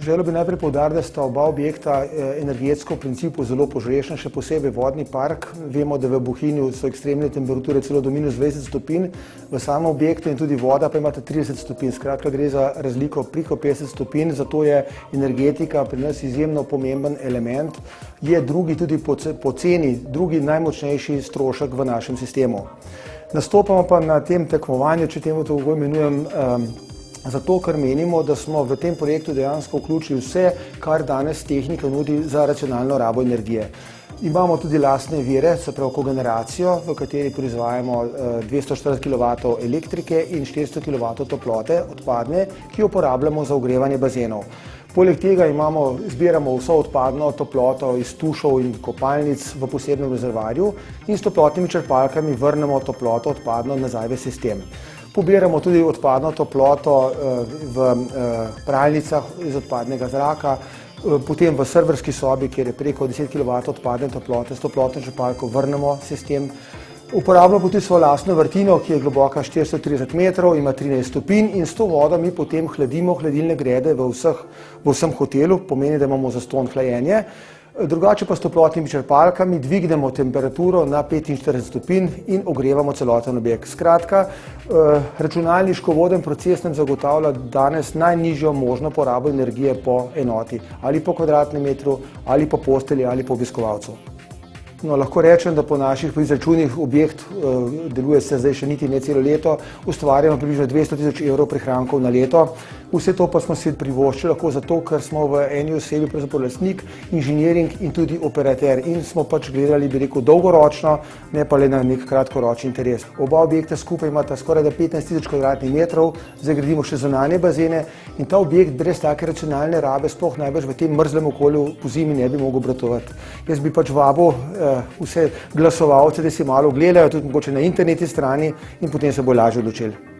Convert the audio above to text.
Želel bi najprej poudariti, da sta oba objekta energetsko v principu zelo požrešna, še posebej vodni park. Vemo, da v Bohinju so ekstremne temperature celo do -20 stopinj v samem objektu in tudi voda pa imata 30 stopinj. Skratka, gre za razliko preko 50 stopinj, zato je energetika pri nas izjemno pomemben element. Je drugi tudi po ceni, drugi najmočnejši strošek v našem sistemu. Nastopamo pa na tem tekmovanju, če temu tako imenujem, zato, ker menimo, da smo v tem projektu dejansko vključili vse, kar danes tehnika nudi za racionalno rabo energije. Imamo tudi lastne vire, se pravi kogeneracijo, v kateri proizvajamo 240 kW elektrike in 400 kW toplote odpadne, ki jo uporabljamo za ogrevanje bazenov. Poleg tega zbiramo vso odpadno toploto iz tušov in kopalnic v posebnem rezervoarju in s toplotnimi črpalkami vrnemo toploto odpadno nazaj v sistem. Pobiramo tudi odpadno toploto v pralnicah iz odpadnega zraka, potem v serverski sobi, kjer je preko 10 kW odpadne toplote, s toplotno črpalko vrnemo sistem. Uporabljamo tudi svojo lastno vrtino, ki je globoka 430 metrov, ima 13 stopinj in s to vodo mi potem hladimo hladilne grede v vsem hotelu, pomeni, da imamo zastonj hlajenje. Drugače pa s toplotnimi črpalkami dvignemo temperaturo na 45 stopinj in ogrevamo celoten objekt. Skratka, računalniško voden proces nam zagotavlja danes najnižjo možno porabo energije po enoti, ali po kvadratnem metru, ali po postelji, ali po obiskovalcu. No, lahko rečem, da po naših izračunih objekt deluje se zdaj še niti ne celo leto, ustvarjamo približno 200 000 evrov prihrankov na leto. Vse to pa smo si privoščili lahko zato, ker smo v eni osebi pravzaprav lastnik, inženiring in tudi operater in smo pač gledali, bi rekel, dolgoročno, ne pa le na nek kratkoročni interes. Oba objekta skupaj imata skoraj 15 000 kvadratnih metrov, zdaj gradimo še zunanje bazene in ta objekt brez take racionalne rabe sploh največ v tem mrzlem okolju po zimi ne bi mogel obratovati. Jaz bi pač vabil vse glasovalce, da si malo gledajo, tudi mogoče na internetni strani in potem se bo lažje odločili.